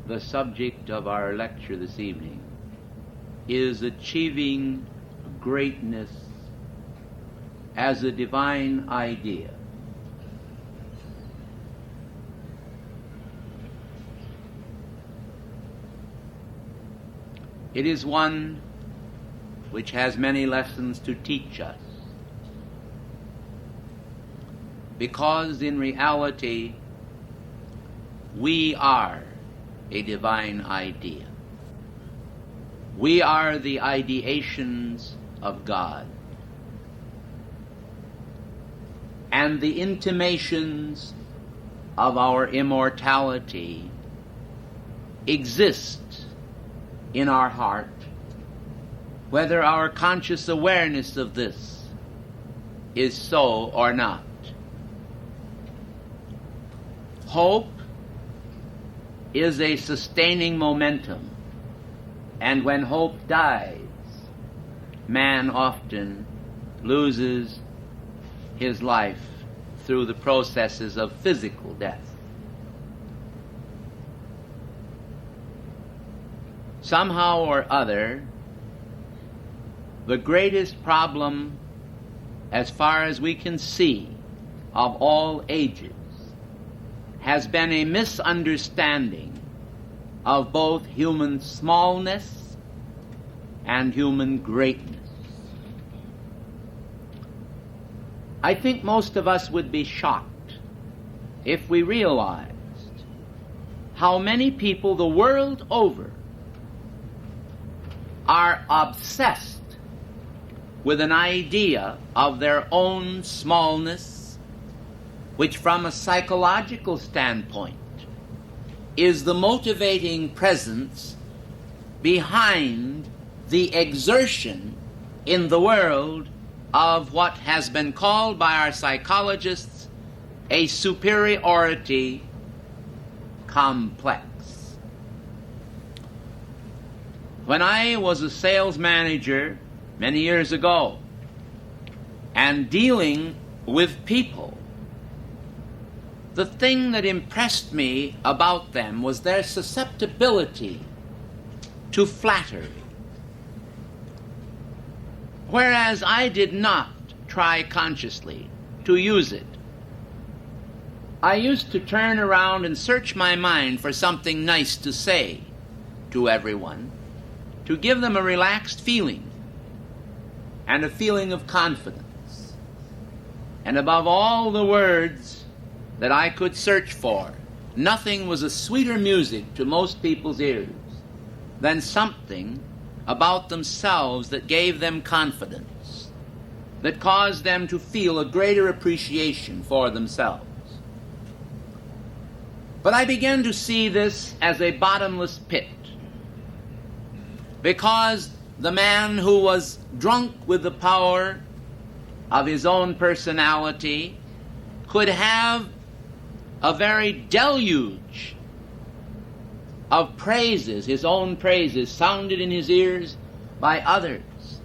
The subject of our lecture this evening is achieving greatness as a divine idea. It is one which has many lessons to teach us, because in reality we are a divine idea. We are the ideations of God, and the intimations of our immortality exist in our heart, whether our conscious awareness of this is so or not. Hope is a sustaining momentum, and when hope dies, man often loses his life through the processes of physical death. Somehow or other, the greatest problem, as far as we can see, of all ages, has been a misunderstanding of both human smallness and human greatness. I think most of us would be shocked if we realized how many people the world over are obsessed with an idea of their own smallness, which from a psychological standpoint is the motivating presence behind the exertion in the world of what has been called by our psychologists a superiority complex. When I was a sales manager many years ago and dealing with people, the thing that impressed me about them was their susceptibility to flattery. Whereas I did not try consciously to use it. I used to turn around and search my mind for something nice to say to everyone, to give them a relaxed feeling and a feeling of confidence. And above all the words that I could search for, nothing was a sweeter music to most people's ears than something about themselves that gave them confidence, that caused them to feel a greater appreciation for themselves. But I began to see this as a bottomless pit, because the man who was drunk with the power of his own personality could have a very deluge of praises, his own praises, sounded in his ears by others,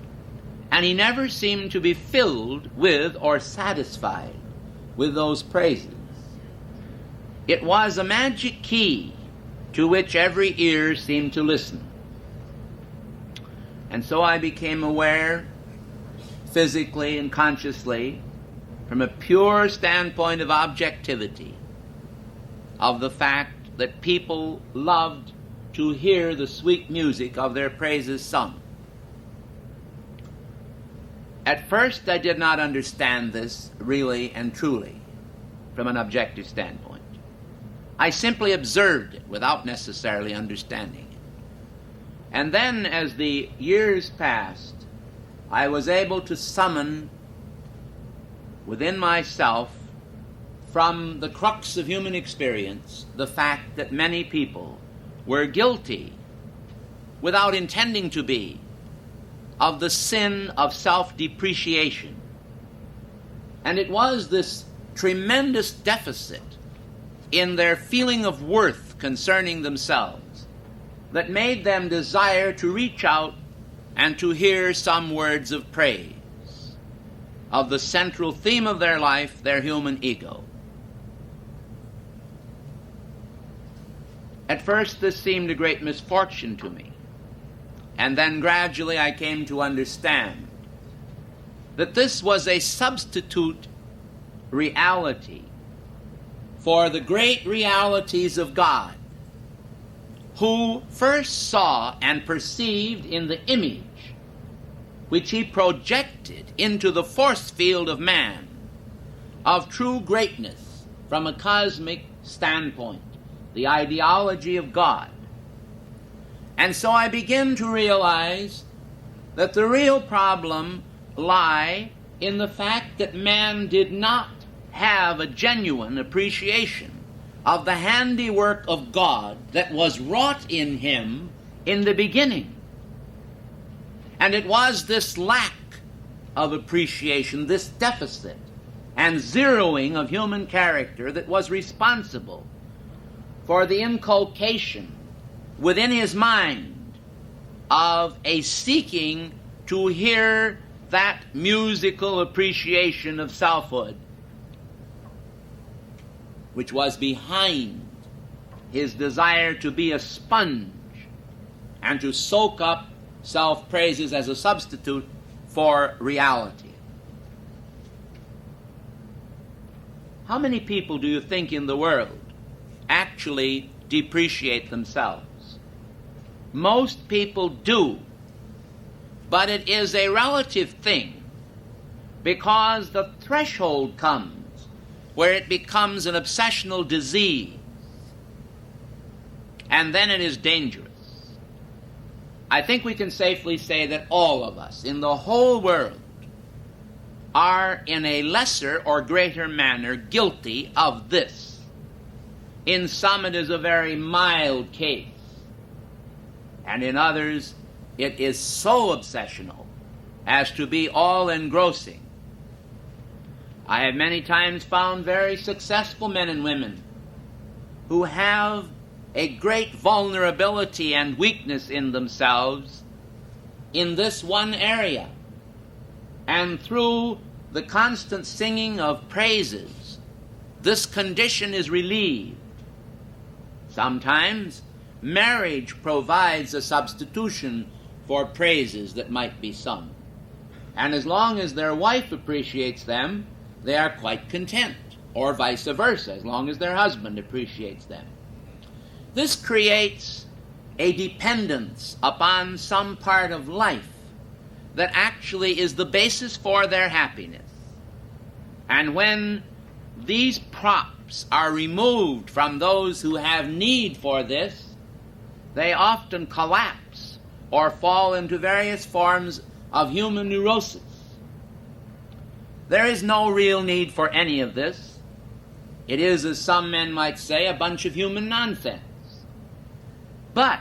and he never seemed to be filled with or satisfied with those praises. It was a magic key to which every ear seemed to listen. And so I became aware, physically and consciously, from a pure standpoint of objectivity, of the fact that people loved to hear the sweet music of their praises sung. At first I did not understand this really and truly from an objective standpoint. I simply observed it without necessarily understanding it. And then as the years passed, I was able to summon within myself, from the crux of human experience, the fact that many people were guilty, without intending to be, of the sin of self-depreciation. And it was this tremendous deficit in their feeling of worth concerning themselves that made them desire to reach out and to hear some words of praise of the central theme of their life, their human ego. At first this seemed a great misfortune to me, and then gradually I came to understand that this was a substitute reality for the great realities of God, who first saw and perceived in the image which he projected into the force field of man of true greatness from a cosmic standpoint, the ideology of God. And so I begin to realize that the real problem lie in the fact that man did not have a genuine appreciation of the handiwork of God that was wrought in him in the beginning. And it was this lack of appreciation, this deficit and zeroing of human character that was responsible for the inculcation within his mind of a seeking to hear that musical appreciation of selfhood which was behind his desire to be a sponge and to soak up self-praises as a substitute for reality. How many people do you think in the world actually depreciate themselves? Most people do, but it is a relative thing, because the threshold comes where it becomes an obsessional disease, and then it is dangerous. I think we can safely say that all of us in the whole world are in a lesser or greater manner guilty of this. In some it is a very mild case, and in others it is so obsessional as to be all-engrossing. I have many times found very successful men and women who have a great vulnerability and weakness in themselves in this one area. And through the constant singing of praises, this condition is relieved. Sometimes marriage provides a substitution for praises that might be sung. And as long as their wife appreciates them, they are quite content, or vice versa, as long as their husband appreciates them. This creates a dependence upon some part of life that actually is the basis for their happiness. And when these props are removed from those who have need for this, they often collapse or fall into various forms of human neurosis. There is no real need for any of this. It is, as some men might say, a bunch of human nonsense. But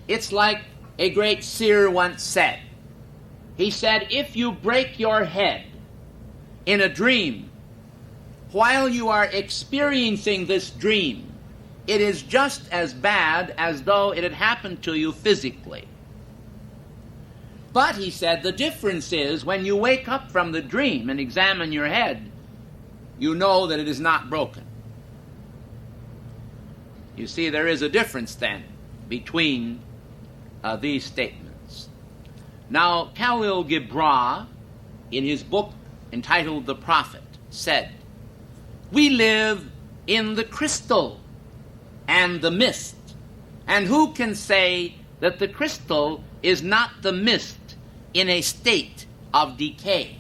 it's like a great seer once said. He said, if you break your head in a dream, while you are experiencing this dream, it is just as bad as though it had happened to you physically. But, he said, the difference is when you wake up from the dream and examine your head, you know that it is not broken. You see, there is a difference then between these statements. Now, Khalil Gibran, in his book entitled The Prophet, said, we live in the crystal and the mist, and who can say that the crystal is not the mist in a state of decay?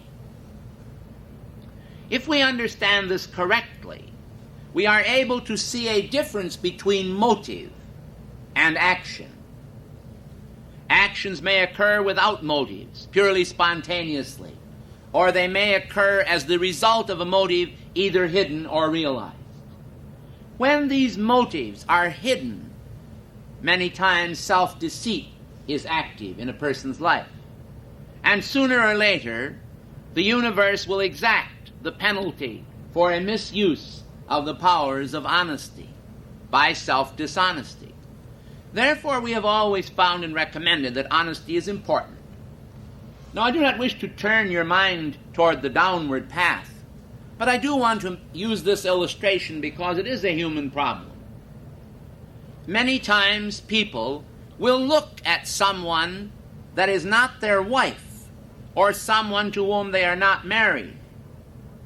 If we understand this correctly, we are able to see a difference between motive and action. Actions may occur without motives, purely spontaneously, or they may occur as the result of a motive either hidden or realized. When these motives are hidden, many times self-deceit is active in a person's life. And sooner or later, the universe will exact the penalty for a misuse of the powers of honesty by self-dishonesty. Therefore, we have always found and recommended that honesty is important. Now, I do not wish to turn your mind toward the downward path, but I do want to use this illustration because it is a human problem. Many times people will look at someone that is not their wife or someone to whom they are not married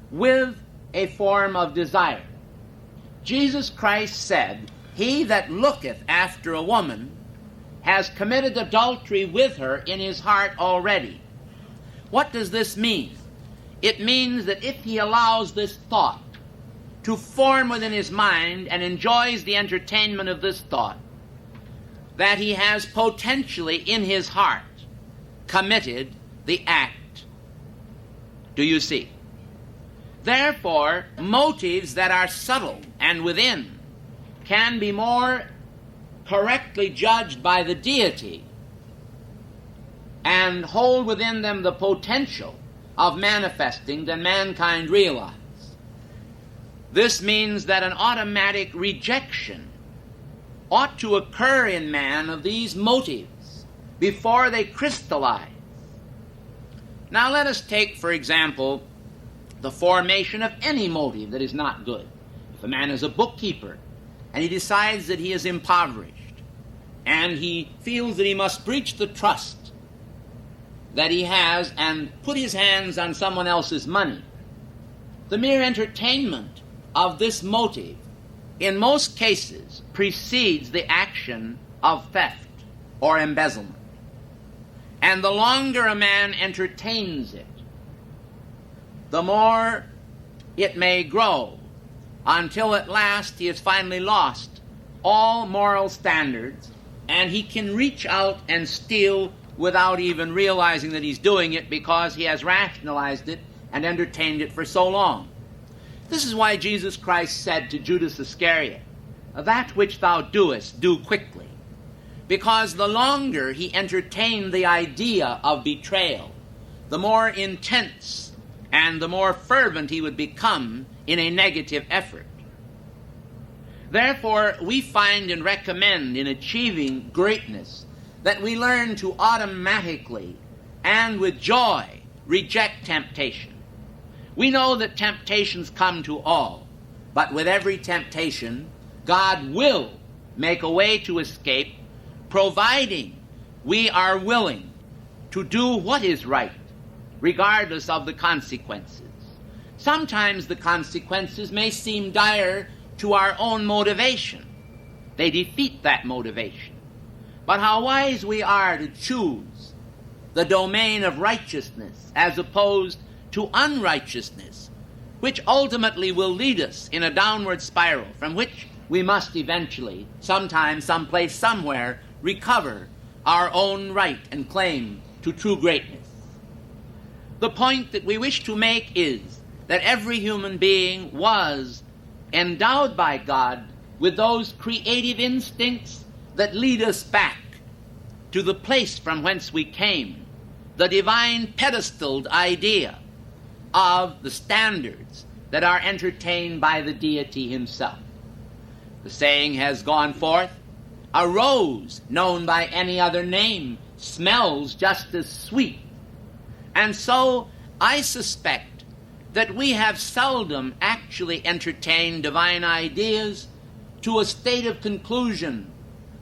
with a form of desire. Jesus Christ said, "He that looketh after a woman has committed adultery with her in his heart already." What does this mean? It means that if he allows this thought to form within his mind and enjoys the entertainment of this thought, that he has potentially in his heart committed the act. Do you see? Therefore, motives that are subtle and within can be more correctly judged by the deity and hold within them the potential of manifesting than mankind realize. This means that an automatic rejection ought to occur in man of these motives before they crystallize. Now let us take, for example, the formation of any motive that is not good. If a man is a bookkeeper and he decides that he is impoverished and he feels that he must breach the trust that he has and put his hands on someone else's money, the mere entertainment of this motive in most cases precedes the action of theft or embezzlement. And the longer a man entertains it, the more it may grow, until at last he has finally lost all moral standards and he can reach out and steal without even realizing that he's doing it because he has rationalized it and entertained it for so long. This is why Jesus Christ said to Judas Iscariot, "That which thou doest, do quickly." Because the longer he entertained the idea of betrayal, the more intense and the more fervent he would become in a negative effort. Therefore, we find and recommend in achieving greatness that we learn to automatically and with joy reject temptation. We know that temptations come to all, but with every temptation, God will make a way to escape, providing we are willing to do what is right, regardless of the consequences. Sometimes the consequences may seem dire to our own motivation. They defeat that motivation. But how wise we are to choose the domain of righteousness as opposed to unrighteousness, which ultimately will lead us in a downward spiral from which we must eventually, sometime, someplace, somewhere, recover our own right and claim to true greatness. The point that we wish to make is that every human being was endowed by God with those creative instincts that lead us back to the place from whence we came, the divine pedestaled idea of the standards that are entertained by the deity himself. The saying has gone forth, "A rose known by any other name smells just as sweet." And so I suspect that we have seldom actually entertained divine ideas to a state of conclusion,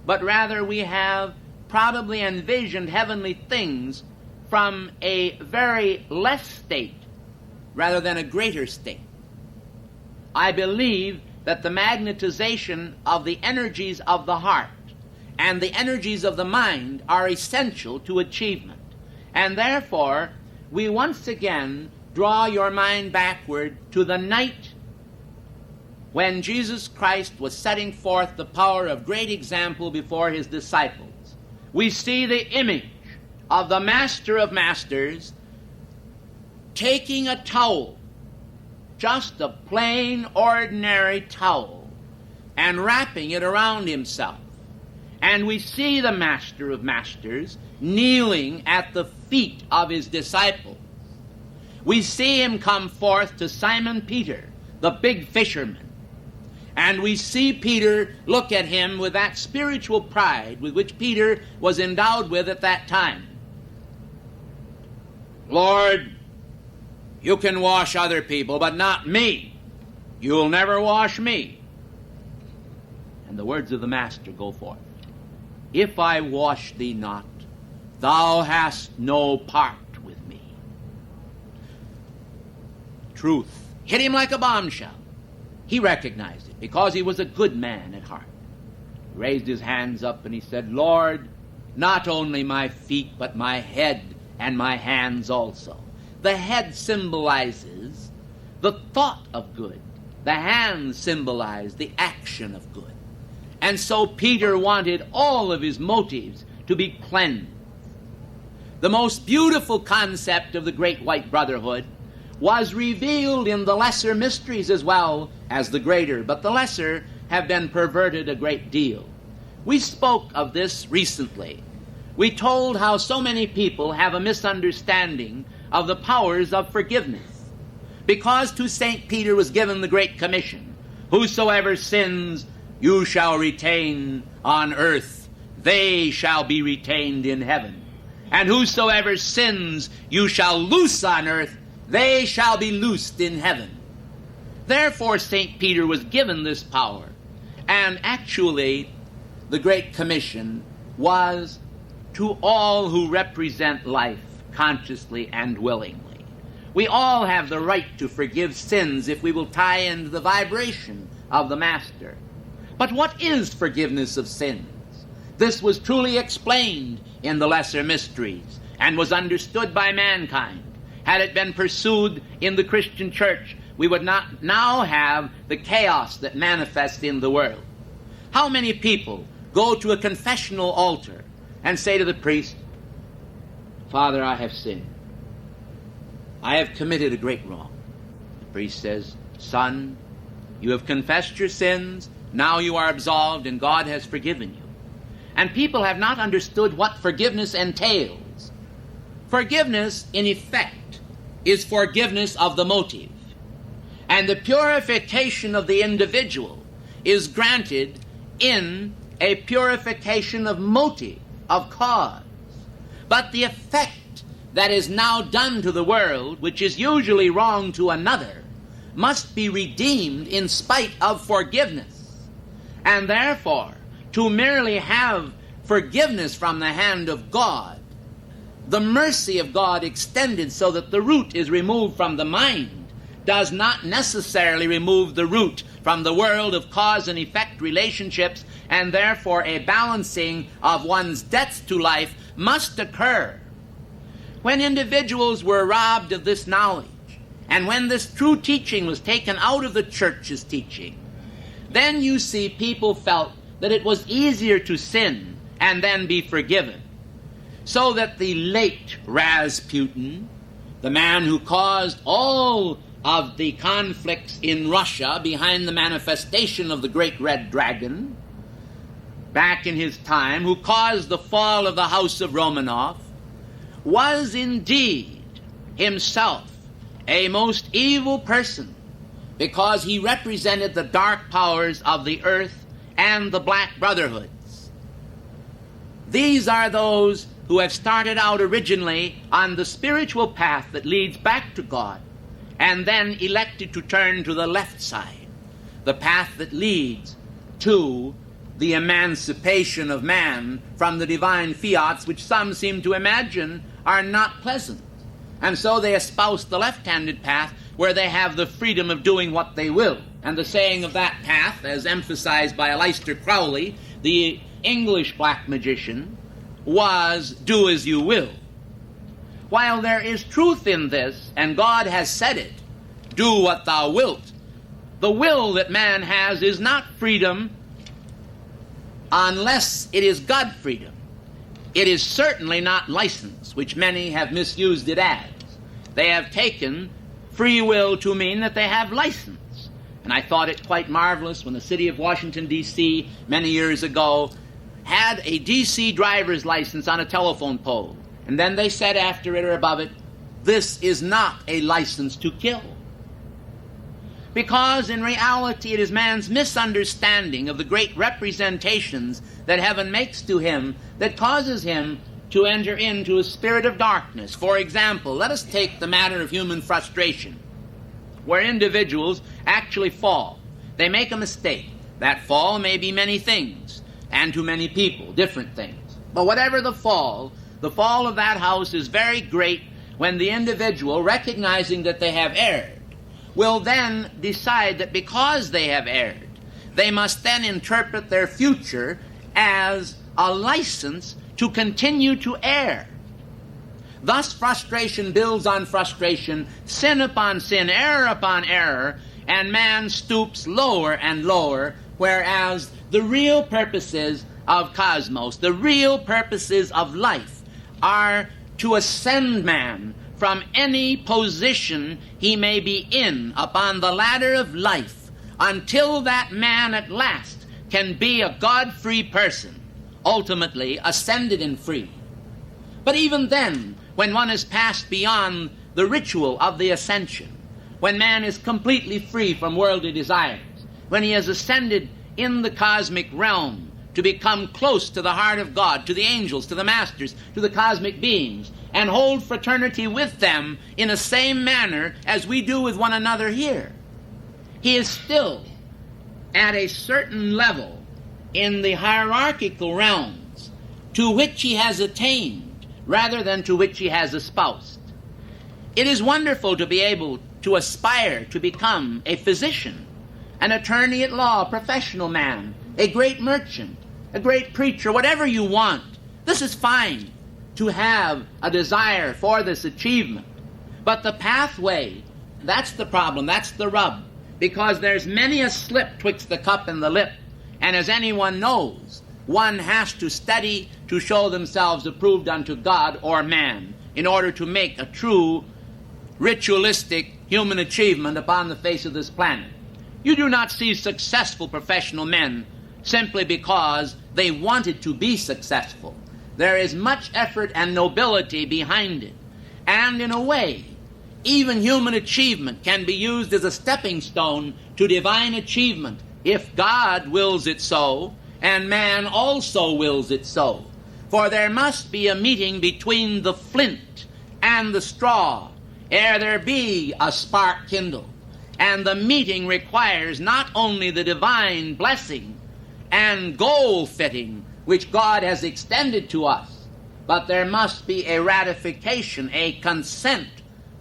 but rather we have probably envisioned heavenly things from a very less state rather than a greater state. I believe that the magnetization of the energies of the heart and the energies of the mind are essential to achievement. And therefore, we once again draw your mind backward to the night when Jesus Christ was setting forth the power of great example before his disciples. We see the image of the Master of Masters taking a towel, just a plain, ordinary towel, and wrapping it around himself. And we see the Master of Masters kneeling at the feet of his disciples. We see him come forth to Simon Peter, the big fisherman. And we see Peter look at him with that spiritual pride with which Peter was endowed with at that time. "Lord, you can wash other people, but not me. You'll never wash me." And the words of the Master go forth. If I wash thee not, thou hast no part with me. Truth hit him like a bombshell. He recognized it because he was a good man at heart. He raised his hands up and he said, Lord, not only my feet, but my head and my hands also. The head symbolizes the thought of good. The hands symbolize the action of good. And so Peter wanted all of his motives to be cleansed. The most beautiful concept of the Great White Brotherhood was revealed in the lesser mysteries as well as the greater, but the lesser have been perverted a great deal. We spoke of this recently. We told how so many people have a misunderstanding of the powers of forgiveness, because to St. Peter was given the Great Commission, whosoever sins you shall retain on earth, they shall be retained in heaven. And whosoever sins you shall loose on earth, they shall be loosed in heaven. Therefore, St. Peter was given this power. And actually, the Great Commission was to all who represent life consciously and willingly. We all have the right to forgive sins if we will tie into the vibration of the Master. But what is forgiveness of sins? This was truly explained in the lesser mysteries and was understood by mankind. Had it been pursued in the Christian church, we would not now have the chaos that manifests in the world. How many people go to a confessional altar and say to the priest, Father, I have sinned. I have committed a great wrong. The priest says, Son, you have confessed your sins. Now you are absolved and God has forgiven you. And people have not understood what forgiveness entails. Forgiveness, in effect, is forgiveness of the motive. And the purification of the individual is granted in a purification of motive, of cause. But the effect that is now done to the world, which is usually wrong to another, must be redeemed in spite of forgiveness. And therefore, to merely have forgiveness from the hand of God, the mercy of God extended so that the root is removed from the mind, does not necessarily remove the root from the world of cause and effect relationships, and therefore a balancing of one's debts to life must occur. When individuals were robbed of this knowledge, and when this true teaching was taken out of the church's teaching, then you see people felt that it was easier to sin and then be forgiven. So that the late Rasputin, the man who caused all of the conflicts in Russia behind the manifestation of the great red dragon, back in his time, who caused the fall of the House of Romanov, was indeed himself a most evil person, because he represented the dark powers of the earth and the black brotherhoods. These are those who have started out originally on the spiritual path that leads back to God, and then elected to turn to the left side, the path that leads to the emancipation of man from the divine fiats, which some seem to imagine are not pleasant. And so they espouse the left-handed path, where they have the freedom of doing what they will. And the saying of that path, as emphasized by Aleister Crowley, the English black magician, was, do as you will. While there is truth in this, and God has said it, do what thou wilt, the will that man has is not freedom unless it is God freedom. It is certainly not license, which many have misused it as. They have taken free will to mean that they have license. And I thought it quite marvelous when the city of Washington, D.C., many years ago, had a D.C. driver's license on a telephone pole. And then they said after it or above it, this is not a license to kill. Because in reality it is man's misunderstanding of the great representations that heaven makes to him that causes him to enter into a spirit of darkness. For example, let us take the matter of human frustration, where individuals actually fall. They make a mistake. That fall may be many things, and to many people, different things. But whatever the fall of that house is very great when the individual, recognizing that they have erred, will then decide that because they have erred, they must then interpret their future as a license to continue to err. Thus frustration builds on frustration, sin upon sin, error upon error, and man stoops lower and lower, whereas the real purposes of cosmos, the real purposes of life, are to ascend man from any position he may be in upon the ladder of life, until that man at last can be a God-free person, ultimately ascended and free. But even then, when one has passed beyond the ritual of the ascension, when man is completely free from worldly desires, when he has ascended in the cosmic realm to become close to the heart of God, to the angels, to the masters, to the cosmic beings, and hold fraternity with them in the same manner as we do with one another here, he is still at a certain level in the hierarchical realms to which he has attained rather than to which he has espoused. It is wonderful to be able to aspire to become a physician, an attorney at law, a professional man, a great merchant, a great preacher, whatever you want. This is fine to have a desire for this achievement. But the pathway, that's the problem, that's the rub, because there's many a slip twixt the cup and the lip, and as anyone knows, one has to study to show themselves approved unto God or man in order to make a true ritualistic human achievement upon the face of this planet. You do not see successful professional men simply because they wanted to be successful. There is much effort and nobility behind it. And in a way, even human achievement can be used as a stepping stone to divine achievement if God wills it so, and man also wills it so. For there must be a meeting between the flint and the straw ere there be a spark kindled. And the meeting requires not only the divine blessing and goal fitting which God has extended to us, but there must be a ratification, a consent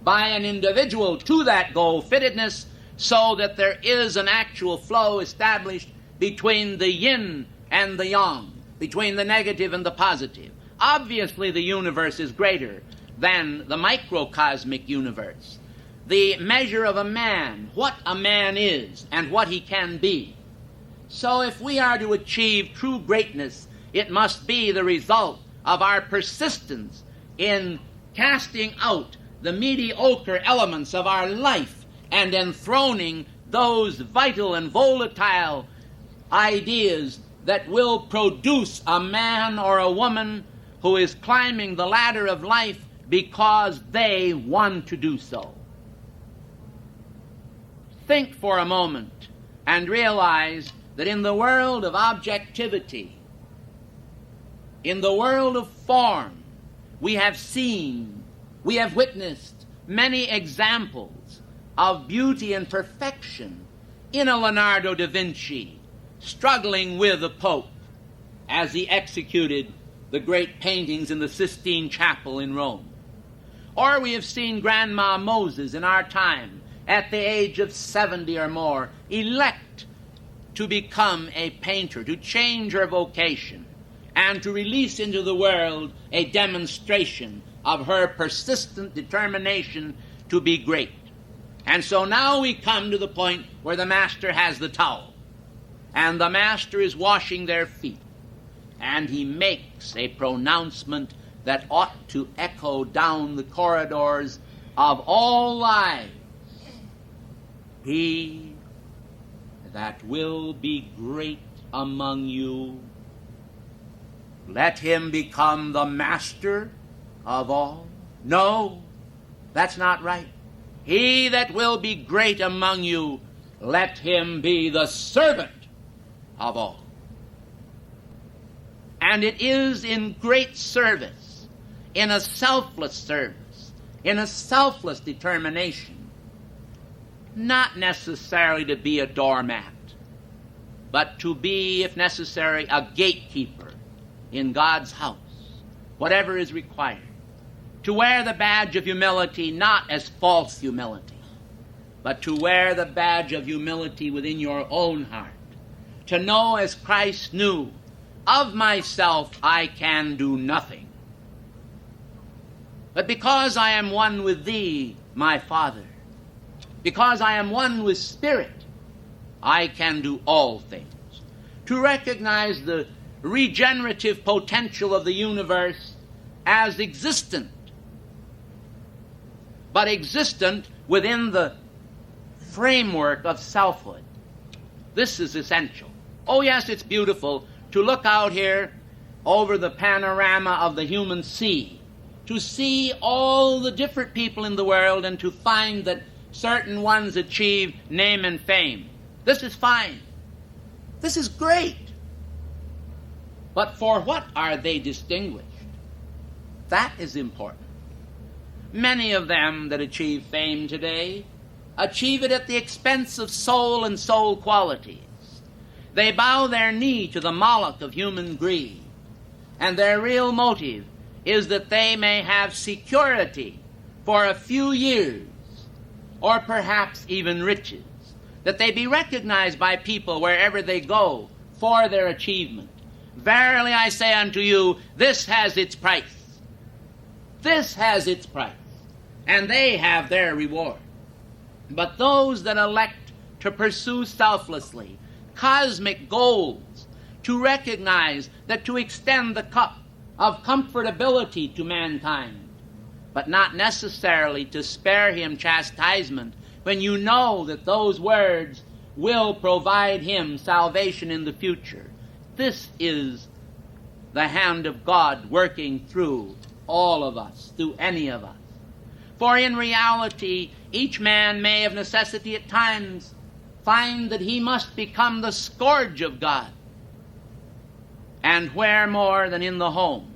by an individual to that goal fittedness, so that there is an actual flow established between the yin and the yang, between the negative and the positive. Obviously, the universe is greater than the microcosmic universe. The measure of a man, what a man is and what he can be. So if we are to achieve true greatness, it must be the result of our persistence in casting out the mediocre elements of our life and enthroning those vital and volatile ideas that will produce a man or a woman who is climbing the ladder of life because they want to do so. Think for a moment and realize that in the world of objectivity, in the world of form, we have seen, we have witnessed many examples of beauty and perfection in a Leonardo da Vinci struggling with the Pope as he executed the great paintings in the Sistine Chapel in Rome. Or we have seen Grandma Moses in our time, at the age of 70 or more, elect to become a painter, to change her vocation, and to release into the world a demonstration of her persistent determination to be great. And so now we come to the point where the master has the towel, and the master is washing their feet, and he makes a pronouncement that ought to echo down the corridors of all lives. He that will be great among you, let him become the master of all. No, that's not right. He that will be great among you, let him be the servant of all. And it is in great service, in a selfless service, in a selfless determination, not necessarily to be a doormat, but to be, if necessary, a gatekeeper in God's house, whatever is required. To wear the badge of humility not as false humility, but to wear the badge of humility within your own heart. To know as Christ knew, of myself I can do nothing. But because I am one with thee, my Father, because I am one with Spirit, I can do all things. To recognize the regenerative potential of the universe as existent, but existent within the framework of selfhood. This is essential. Oh yes, it's beautiful to look out here over the panorama of the human sea, to see all the different people in the world and to find that certain ones achieve name and fame. This is fine. This is great. But for what are they distinguished? That is important. Many of them that achieve fame today achieve it at the expense of soul and soul qualities. They bow their knee to the Moloch of human greed, and their real motive is that they may have security for a few years, or perhaps even riches, that they be recognized by people wherever they go for their achievement. Verily I say unto you, this has its price. This has its price, and they have their reward. But those that elect to pursue selflessly cosmic goals, to recognize that to extend the cup of comfortability to mankind, but not necessarily to spare him chastisement when you know that those words will provide him salvation in the future. This is the hand of God working through all of us, through any of us. For in reality, each man may of necessity at times find that he must become the scourge of God. And where more than in the home?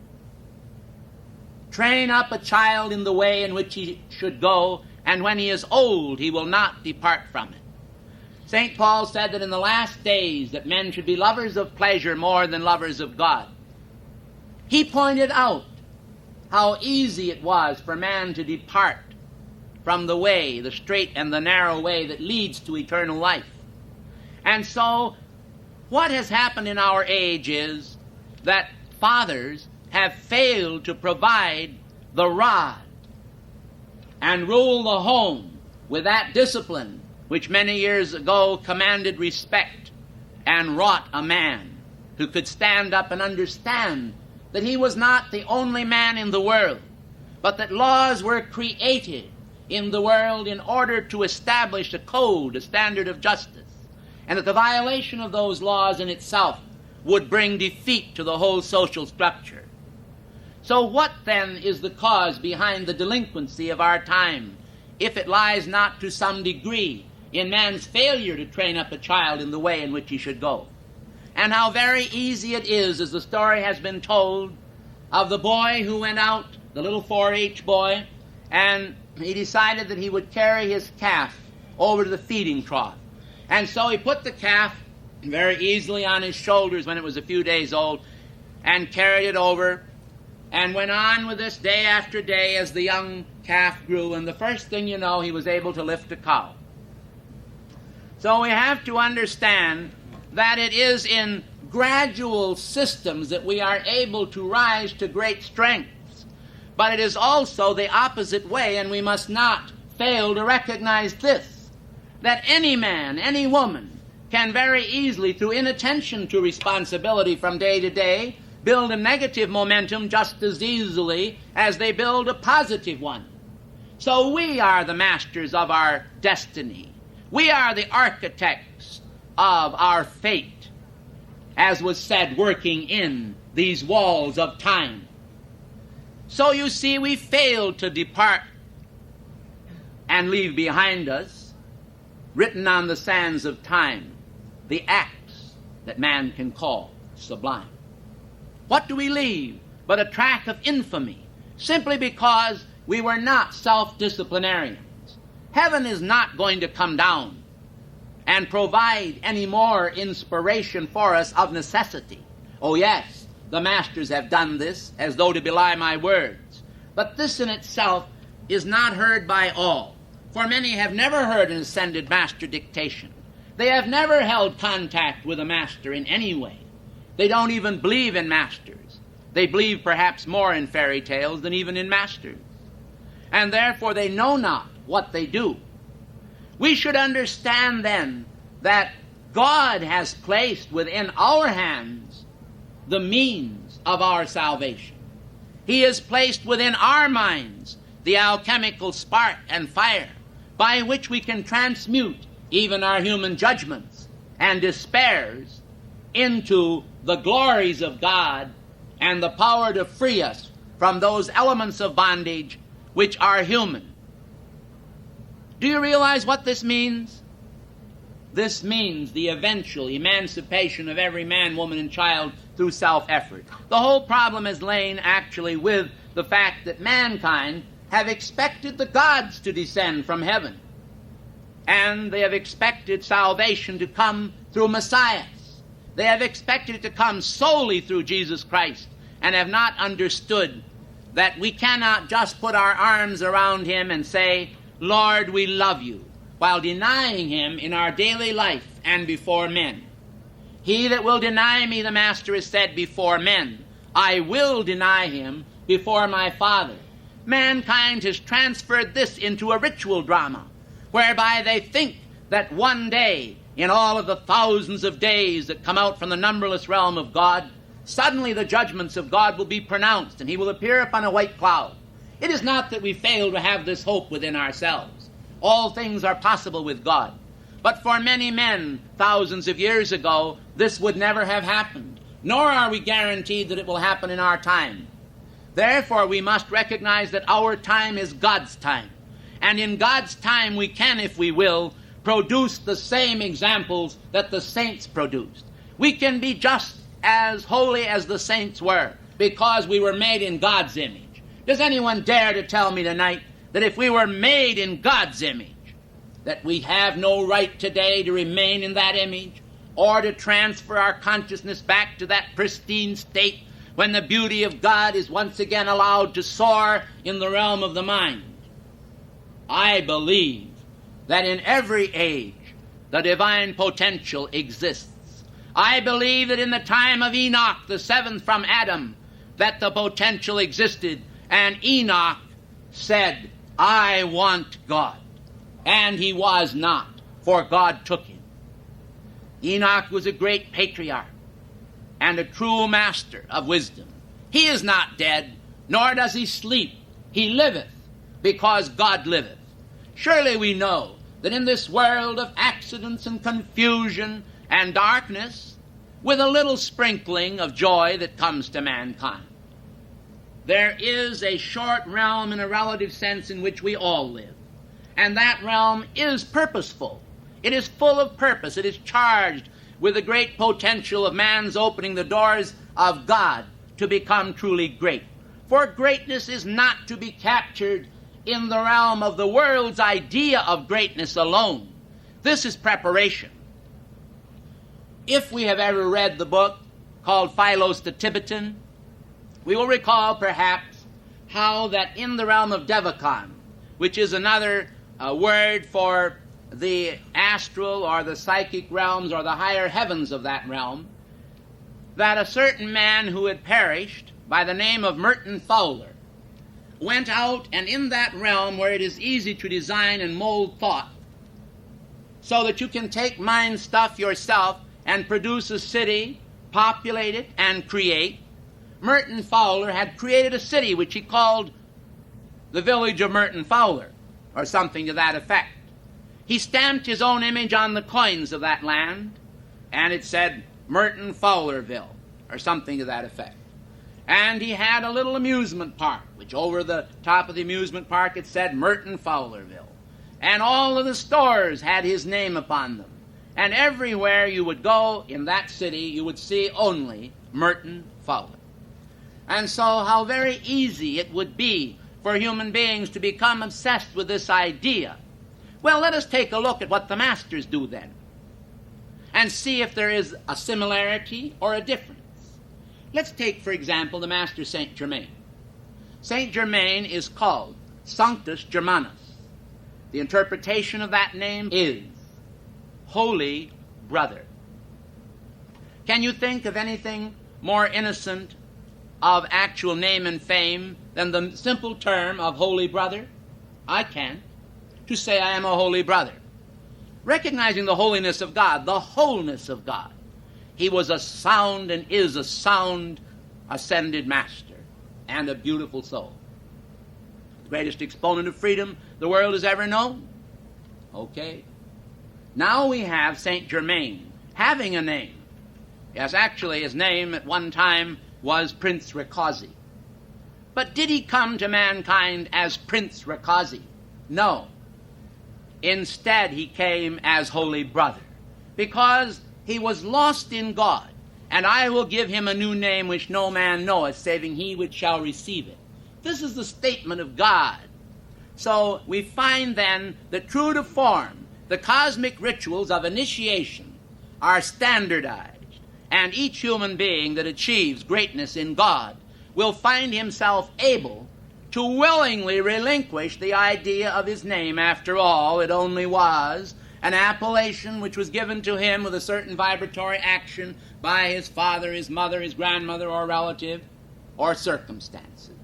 Train up a child in the way in which he should go, and when he is old, he will not depart from it. St. Paul said that in the last days that men should be lovers of pleasure more than lovers of God. He pointed out how easy it was for man to depart from the way, the straight and the narrow way that leads to eternal life. And so, what has happened in our age is that fathers have failed to provide the rod and rule the home with that discipline which many years ago commanded respect and wrought a man who could stand up and understand that he was not the only man in the world, but that laws were created in the world in order to establish a code, a standard of justice, and that the violation of those laws in itself would bring defeat to the whole social structure. So what then is the cause behind the delinquency of our time, if it lies not to some degree in man's failure to train up a child in the way in which he should go? And how very easy it is, as the story has been told, of the boy who went out, the little 4-H boy, and he decided that he would carry his calf over to the feeding trough. And so he put the calf very easily on his shoulders when it was a few days old and carried it over and went on with this day after day as the young calf grew, and the first thing you know, he was able to lift a cow. So we have to understand that it is in gradual systems that we are able to rise to great strengths. But it is also the opposite way, and we must not fail to recognize this, that any man, any woman, can very easily, through inattention to responsibility from day to day, build a negative momentum just as easily as they build a positive one. So we are the masters of our destiny. We are the architects of our fate, as was said, working in these walls of time. So you see, we fail to depart and leave behind us, written on the sands of time, the acts that man can call sublime. What do we leave but a track of infamy, simply because we were not self-disciplinarians? Heaven is not going to come down and provide any more inspiration for us of necessity. Oh yes, the masters have done this as though to belie my words. But this in itself is not heard by all, for many have never heard an ascended master dictation. They have never held contact with a master in any way. They don't even believe in masters. They believe perhaps more in fairy tales than even in masters. And therefore they know not what they do. We should understand then that God has placed within our hands the means of our salvation. He has placed within our minds the alchemical spark and fire by which we can transmute even our human judgments and despairs into the glories of God and the power to free us from those elements of bondage which are human. Do you realize what this means? This means the eventual emancipation of every man, woman, and child through self-effort. The whole problem is lain actually with the fact that mankind have expected the gods to descend from heaven. And they have expected salvation to come through messiahs. They have expected it to come solely through Jesus Christ, and have not understood that we cannot just put our arms around him and say, Lord, we love you, while denying him in our daily life and before men. He that will deny me, the Master has said, before men, I will deny him before my Father. Mankind has transferred this into a ritual drama, whereby they think that one day, in all of the thousands of days that come out from the numberless realm of God, suddenly the judgments of God will be pronounced, and he will appear upon a white cloud. It is not that we fail to have this hope within ourselves. All things are possible with God. But for many men, thousands of years ago, this would never have happened, nor are we guaranteed that it will happen in our time. Therefore, we must recognize that our time is God's time. And in God's time, we can, if we will, produce the same examples that the saints produced. We can be just as holy as the saints were, because we were made in God's image. Does anyone dare to tell me tonight that if we were made in God's image, that we have no right today to remain in that image, or to transfer our consciousness back to that pristine state when the beauty of God is once again allowed to soar in the realm of the mind? I believe that in every age the divine potential exists. I believe that in the time of Enoch, the seventh from Adam, that the potential existed, and Enoch said, I want God. And he was not, for God took him. Enoch was a great patriarch and a true master of wisdom. He is not dead, nor does he sleep. He liveth, because God liveth. Surely we know that in this world of accidents and confusion and darkness, with a little sprinkling of joy that comes to mankind, there is a short realm in a relative sense in which we all live. And that realm is purposeful. It is full of purpose. It is charged with the great potential of man's opening the doors of God to become truly great. For greatness is not to be captured in the realm of the world's idea of greatness alone. This is preparation. If we have ever read the book called Philos the Tibetan, we will recall perhaps how that in the realm of Devachan, which is another word for the astral or the psychic realms or the higher heavens of that realm, that a certain man who had perished by the name of Merton Fowler went out, and in that realm where it is easy to design and mold thought, so that you can take mind stuff yourself and produce a city, populate it, and create, Merton Fowler had created a city which he called the village of Merton Fowler, or something to that effect. He stamped his own image on the coins of that land, and it said Merton Fowlerville, or something to that effect. And he had a little amusement park, which over the top of the amusement park it said Merton Fowlerville. And all of the stores had his name upon them. And everywhere you would go in that city, you would see only Merton Fowler. And so how very easy it would be for human beings to become obsessed with this idea. Well, let us take a look at what the masters do then. and see if there is a similarity or a difference. Let's take, for example, the Master Saint Germain. Saint Germain is called Sanctus Germanus. The interpretation of that name is Holy Brother. Can you think of anything more innocent of actual name and fame than the simple term of Holy Brother? I can. To say I am a holy brother. Recognizing the holiness of God, the wholeness of God. He was a sound and is a sound ascended master and a beautiful soul. The greatest exponent of freedom the world has ever known. Okay. Now we have Saint Germain having a name. Yes, actually his name at one time was Prince Rakazi. But did he come to mankind as Prince Rakazi? No. Instead, he came as Holy Brother, because he was lost in God, and I will give him a new name which no man knoweth, saving he which shall receive it. This is the statement of God. So we find then that true to form, the cosmic rituals of initiation are standardized, and each human being that achieves greatness in God will find himself able to willingly relinquish the idea of his name. After all, it only was an appellation which was given to him with a certain vibratory action by his father, his mother, his grandmother, or relative, or circumstances.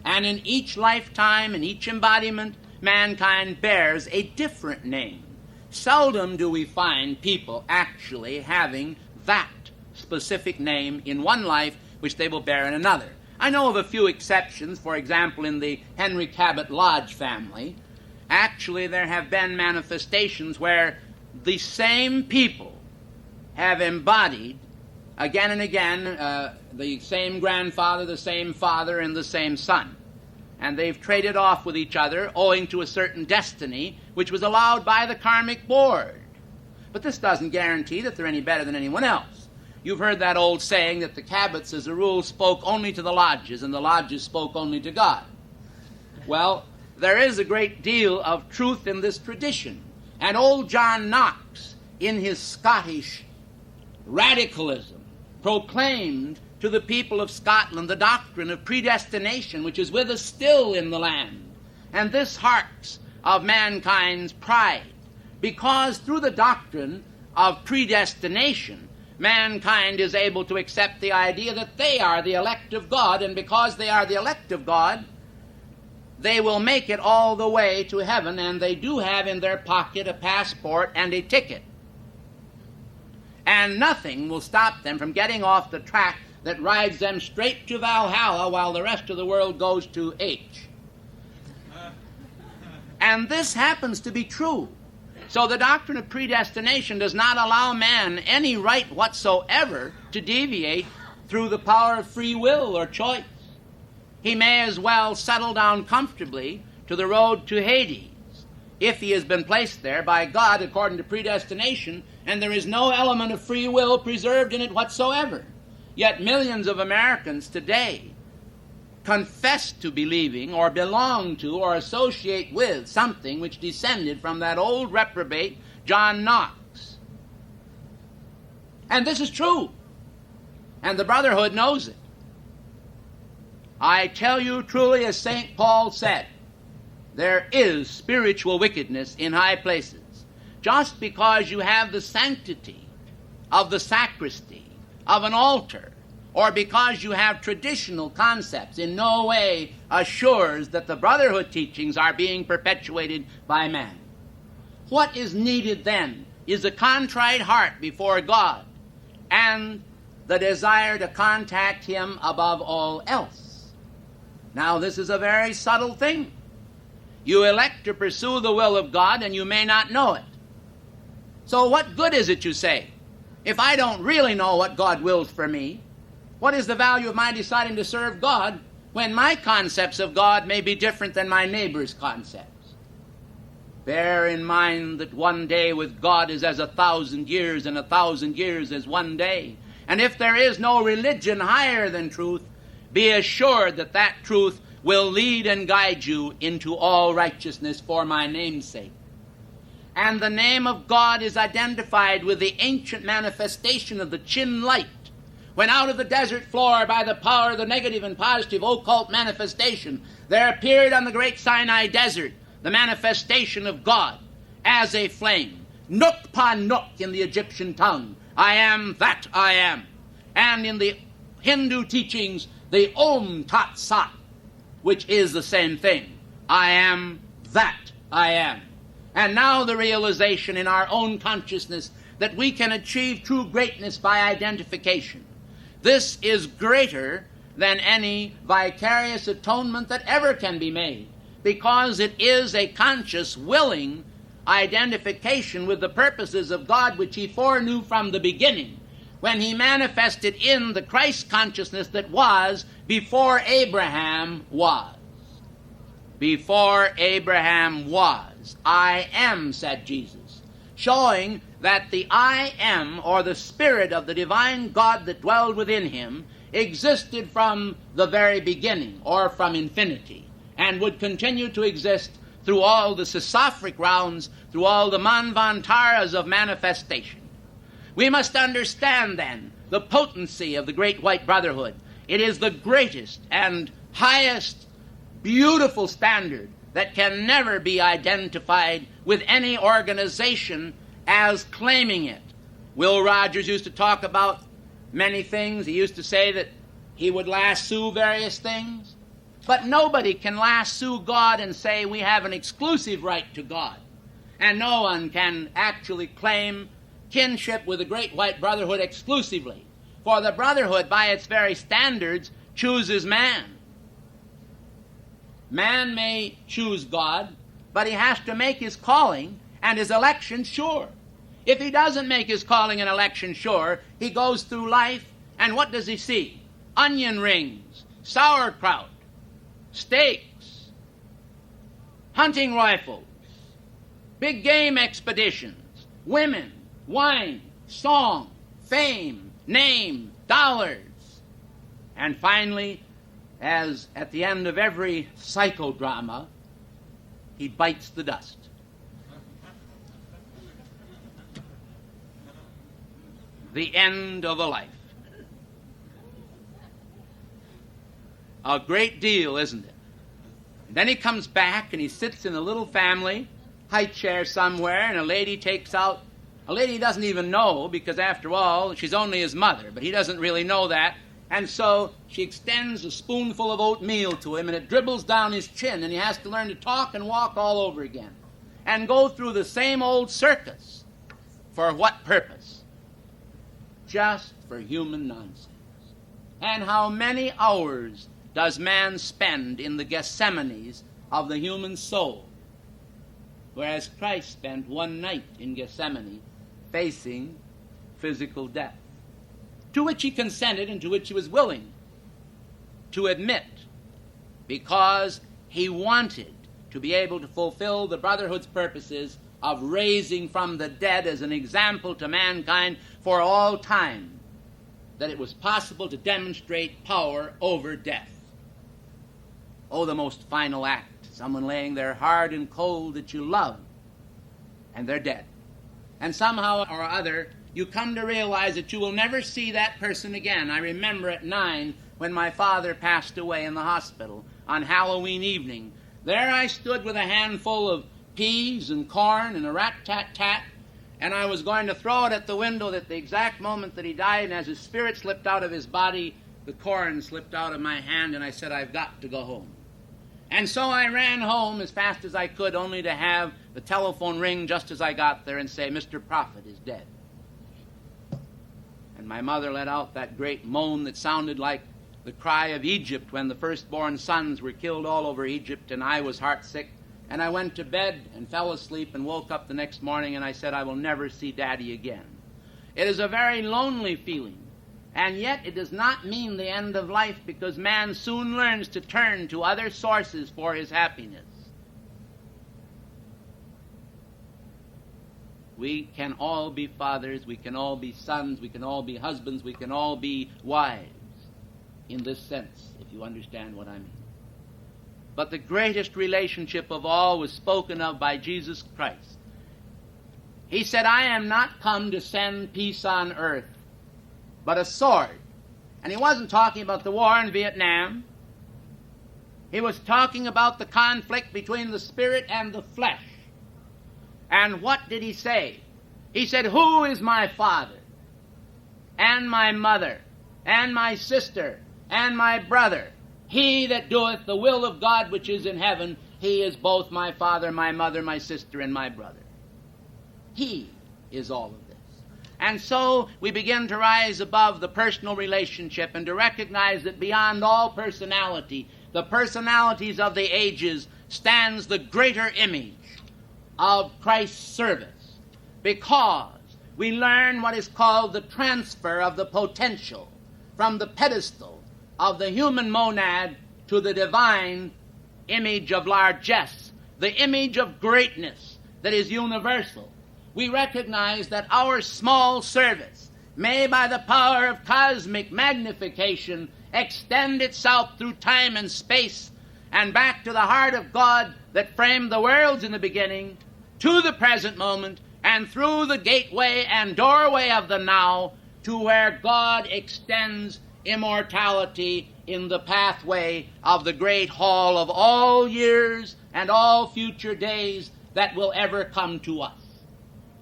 And in each lifetime, in each embodiment, mankind bears a different name. Seldom do we find people actually having that specific name in one life which they will bear in another. I know of a few exceptions. For example, in the Henry Cabot Lodge family, actually there have been manifestations where the same people have embodied again and again the same grandfather, the same father, and the same son. And they've traded off with each other owing to a certain destiny which was allowed by the karmic board. But this doesn't guarantee that they're any better than anyone else. You've heard that old saying that the Cabots, as a rule, spoke only to the lodges, and the lodges spoke only to God. Well, there is a great deal of truth in this tradition. And old John Knox, in his Scottish radicalism, proclaimed to the people of Scotland the doctrine of predestination, which is with us still in the land. And this harks of mankind's pride, because through the doctrine of predestination, mankind is able to accept the idea that they are the elect of God, and because they are the elect of God, they will make it all the way to heaven, and they do have in their pocket a passport and a ticket. And nothing will stop them from getting off the track that rides them straight to Valhalla while the rest of the world goes to H. And this happens to be true. So the doctrine of predestination does not allow man any right whatsoever to deviate through the power of free will or choice. He may as well settle down comfortably to the road to Hades if he has been placed there by God according to predestination, and there is no element of free will preserved in it whatsoever. Yet millions of Americans today confess to believing or belong to or associate with something which descended from that old reprobate John Knox. And this is true. And the Brotherhood knows it. I tell you truly, as St. Paul said, there is spiritual wickedness in high places. Just because you have the sanctity of the sacristy, of an altar, or because you have traditional concepts, in no way assures that the Brotherhood teachings are being perpetuated by man. What is needed then is a contrite heart before God and the desire to contact Him above all else. Now, this is a very subtle thing. You elect to pursue the will of God, and you may not know it. So what good is it, you say, if I don't really know what God wills for me? What is the value of my deciding to serve God when my concepts of God may be different than my neighbor's concepts? Bear in mind that one day with God is as 1,000 years, and 1,000 years as one day. And if there is no religion higher than truth, be assured that that truth will lead and guide you into all righteousness for my name's sake. And the name of God is identified with the ancient manifestation of the Chin light, when out of the desert floor, by the power of the negative and positive occult manifestation, there appeared on the great Sinai desert the manifestation of God as a flame. Nuk pa nuk in the Egyptian tongue. I am that I am. And in the Hindu teachings, the Om Tat Sat, which is the same thing. I am that I am. And now the realization in our own consciousness that we can achieve true greatness by identification. This is greater than any vicarious atonement that ever can be made, because it is a conscious, willing identification with the purposes of God which he foreknew from the beginning, when he manifested in the Christ consciousness that was before Abraham was. Before Abraham was. I am, said Jesus, showing that the I am, or the Spirit of the divine God that dwelled within him, existed from the very beginning, or from infinity, and would continue to exist through all the Sisafric rounds, through all the Manvantaras of manifestation. We must understand, then, the potency of the Great White Brotherhood. It is the greatest and highest beautiful standard that can never be identified with any organization as claiming it. Will Rogers used to talk about many things. He used to say that he would lasso various things. But nobody can lasso God and say we have an exclusive right to God. And no one can actually claim kinship with the Great White Brotherhood exclusively. For the Brotherhood, by its very standards, chooses man. Man may choose God, but he has to make his calling and his election sure. If he doesn't make his calling and election sure, he goes through life, and what does he see? Onion rings, sauerkraut, steaks, hunting rifles, big game expeditions, women, wine, song, fame, name, dollars. And finally, as at the end of every psychodrama, he bites the dust. The end of a life. A great deal, isn't it? And then he comes back and he sits in a little family high chair somewhere, and a lady takes out, a lady he doesn't even know, because after all, she's only his mother, but he doesn't really know that. And so she extends a spoonful of oatmeal to him, and it dribbles down his chin, and he has to learn to talk and walk all over again and go through the same old circus. For what purpose? Just for human nonsense. And how many hours does man spend in the Gethsemanes of the human soul? Whereas Christ spent one night in Gethsemane facing physical death, to which he consented and to which he was willing to admit, because he wanted to be able to fulfill the Brotherhood's purposes of raising from the dead as an example to mankind for all time, that it was possible to demonstrate power over death. Oh, the most final act, someone laying there hard and cold that you love, and they're dead. And somehow or other, you come to realize that you will never see that person again. I remember at 9, when my father passed away in the hospital on Halloween evening. There I stood with a handful of peas and corn and a rat-tat-tat, and I was going to throw it at the window at the exact moment that he died, and as his spirit slipped out of his body, the corn slipped out of my hand, and I said, I've got to go home. And so I ran home as fast as I could, only to have the telephone ring just as I got there and say, Mr. Prophet is dead. And my mother let out that great moan that sounded like the cry of Egypt when the firstborn sons were killed all over Egypt, and I was heartsick. And I went to bed and fell asleep and woke up the next morning, and I said, I will never see Daddy again. It is a very lonely feeling, and yet it does not mean the end of life, because man soon learns to turn to other sources for his happiness. We can all be fathers, we can all be sons, we can all be husbands, we can all be wives, in this sense, if you understand what I mean. But the greatest relationship of all was spoken of by Jesus Christ. He said, I am not come to send peace on earth, but a sword. And he wasn't talking about the war in Vietnam. He was talking about the conflict between the spirit and the flesh. And what did he say? He said, who is my father, and my mother, and my sister, and my brother? He that doeth the will of God which is in heaven, he is both my father, my mother, my sister, and my brother. He is all of this. And so we begin to rise above the personal relationship and to recognize that beyond all personality, the personalities of the ages, stands the greater image of Christ's service, because we learn what is called the transfer of the potential from the pedestal of the human monad to the divine image of largesse, the image of greatness that is universal. We recognize that our small service may, by the power of cosmic magnification, extend itself through time and space and back to the heart of God that framed the worlds in the beginning, to the present moment, and through the gateway and doorway of the now to where God extends immortality in the pathway of the great hall of all years and all future days that will ever come to us.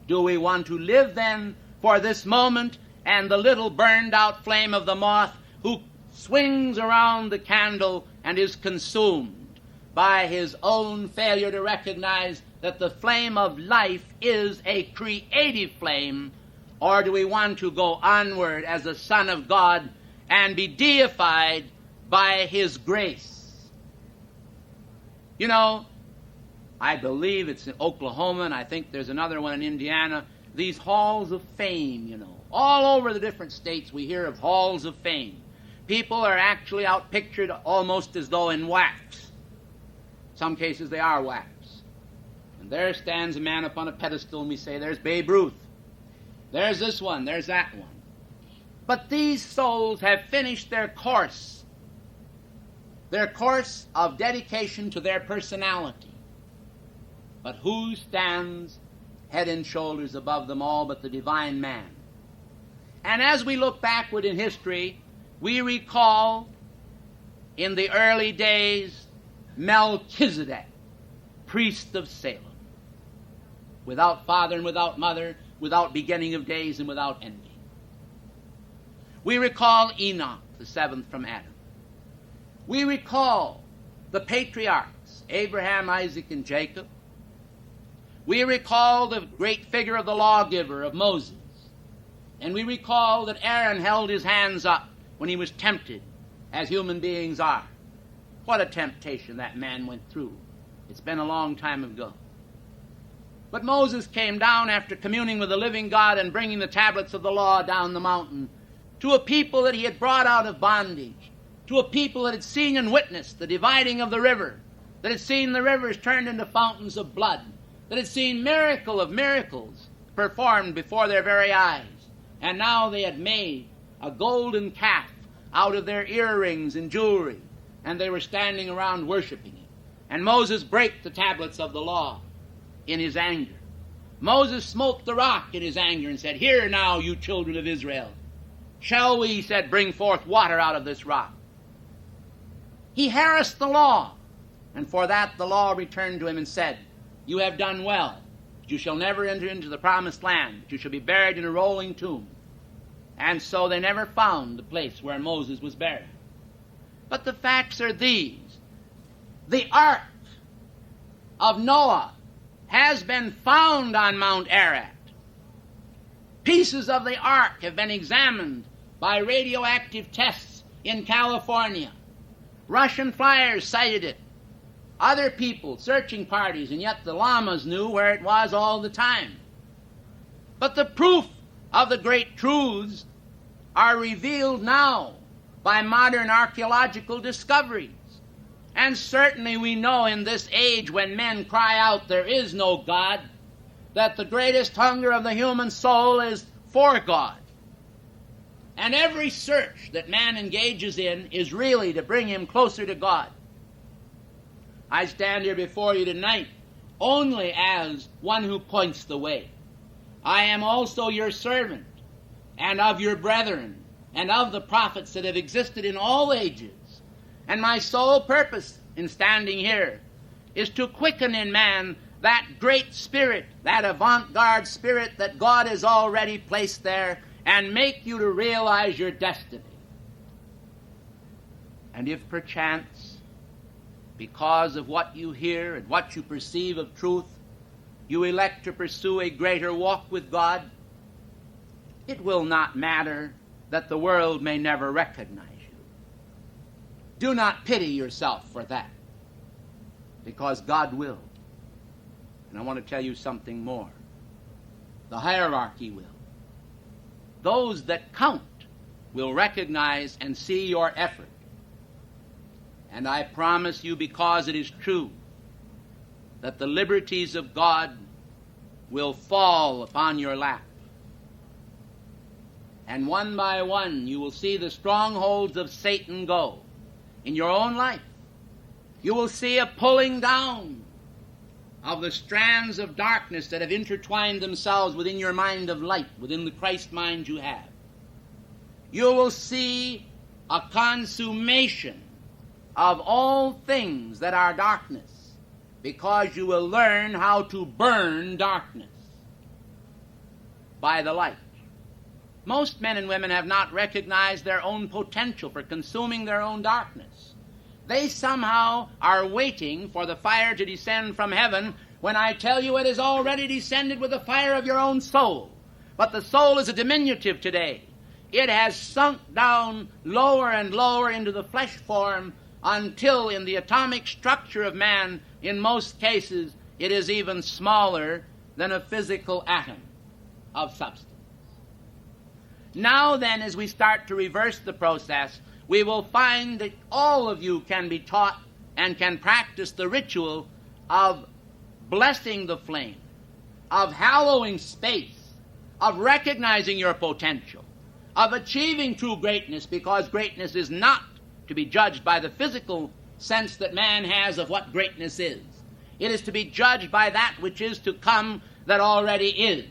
Do we want to live then for this moment and the little burned out flame of the moth who swings around the candle and is consumed by his own failure to recognize that the flame of life is a creative flame? Or do we want to go onward as a son of God and be deified by his grace? You know, I believe it's in Oklahoma, and I think there's another one in Indiana, these halls of fame, you know. All over the different states we hear of halls of fame. People are actually outpictured almost as though in wax. Some cases they are wax. And there stands a man upon a pedestal, and we say, there's Babe Ruth. There's this one, there's that one. But these souls have finished their course of dedication to their personality. But who stands head and shoulders above them all but the divine man? And as we look backward in history, we recall in the early days Melchizedek, priest of Salem, without father and without mother, without beginning of days and without ending. We recall Enoch, the seventh from Adam. We recall the patriarchs, Abraham, Isaac, and Jacob. We recall the great figure of the lawgiver of Moses. And we recall that Aaron held his hands up when he was tempted, as human beings are. What a temptation that man went through. It's been a long time ago. But Moses came down after communing with the living God and bringing the tablets of the law down the mountain to a people that he had brought out of bondage, to a people that had seen and witnessed the dividing of the river, that had seen the rivers turned into fountains of blood, that had seen miracle of miracles performed before their very eyes. And now they had made a golden calf out of their earrings and jewelry, and they were standing around worshiping it. And Moses brake the tablets of the law in his anger. Moses smote the rock in his anger and said, "Hear now, you children of Israel. Shall we," he said, "bring forth water out of this rock?" He harassed the law, and for that the law returned to him and said, "You have done well. You shall never enter into the promised land. You shall be buried in a rolling tomb." And so they never found the place where Moses was buried. But the facts are these. The ark of Noah has been found on Mount Ararat. Pieces of the ark have been examined by radioactive tests in California. Russian flyers sighted it. Other people, searching parties, and yet the llamas knew where it was all the time. But the proof of the great truths are revealed now by modern archaeological discoveries. And certainly we know in this age when men cry out there is no God, that the greatest hunger of the human soul is for God. And every search that man engages in is really to bring him closer to God. I stand here before you tonight only as one who points the way. I am also your servant, and of your brethren, and of the prophets that have existed in all ages. And my sole purpose in standing here is to quicken in man that great spirit, that avant-garde spirit that God has already placed there, and make you to realize your destiny. And if perchance, because of what you hear and what you perceive of truth, you elect to pursue a greater walk with God, it will not matter that the world may never recognize you. Do not pity yourself for that, because God will. And I want to tell you something more. The hierarchy will. Those that count will recognize and see your effort. And I promise you, because it is true, that the liberties of God will fall upon your lap. And one by one you will see the strongholds of Satan go in your own life. You will see a pulling down of the strands of darkness that have intertwined themselves within your mind of light, within the Christ mind you have. You will see a consummation of all things that are darkness, because you will learn how to burn darkness by the light. Most men and women have not recognized their own potential for consuming their own darkness. They somehow are waiting for the fire to descend from heaven, when I tell you it has already descended with the fire of your own soul. But the soul is a diminutive today. It has sunk down lower and lower into the flesh form, until in the atomic structure of man, in most cases, it is even smaller than a physical atom of substance. Now then, as we start to reverse the process, we will find that all of you can be taught and can practice the ritual of blessing the flame, of hallowing space, of recognizing your potential, of achieving true greatness, because greatness is not to be judged by the physical sense that man has of what greatness is. It is to be judged by that which is to come, that already is.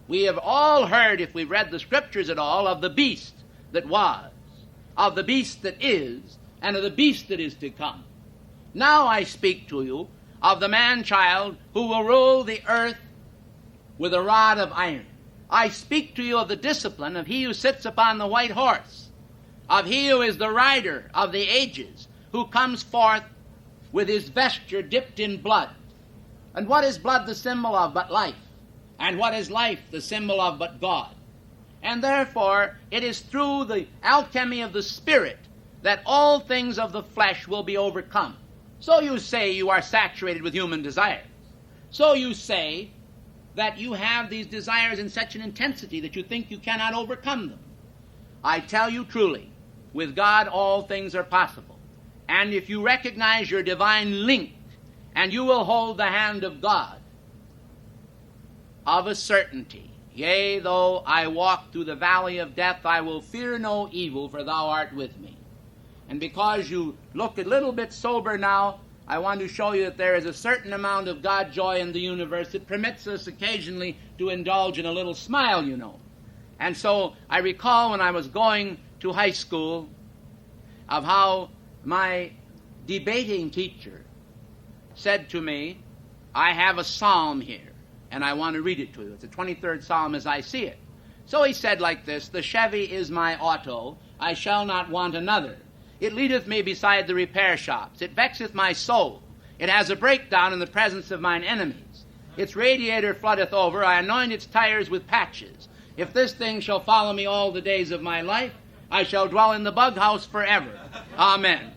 We have all heard, if we've read the scriptures at all, of the beast that was, of the beast that is, and of the beast that is to come. Now I speak to you of the man-child who will rule the earth with a rod of iron. I speak to you of the discipline of he who sits upon the white horse, of he who is the rider of the ages, who comes forth with his vesture dipped in blood. And what is blood the symbol of but life? And what is life the symbol of but God? And therefore it is through the alchemy of the Spirit that all things of the flesh will be overcome. So you say you are saturated with human desires. So you say that you have these desires in such an intensity that you think you cannot overcome them. I tell you truly, with God all things are possible. And if you recognize your divine link, and you will hold the hand of God, of a certainty, yea, though I walk through the valley of death, I will fear no evil, for thou art with me. And because you look a little bit sober now, I want to show you that there is a certain amount of God joy in the universe that permits us occasionally to indulge in a little smile, you know. And so I recall when I was going to high school of how my debating teacher said to me, I have a psalm here, and I want to read it to you. It's the 23rd Psalm as I see it. So he said like this, the Chevy is my auto, I shall not want another. It leadeth me beside the repair shops. It vexeth my soul. It has a breakdown in the presence of mine enemies. Its radiator floodeth over. I anoint its tires with patches. If this thing shall follow me all the days of my life, I shall dwell in the bug house forever. Amen.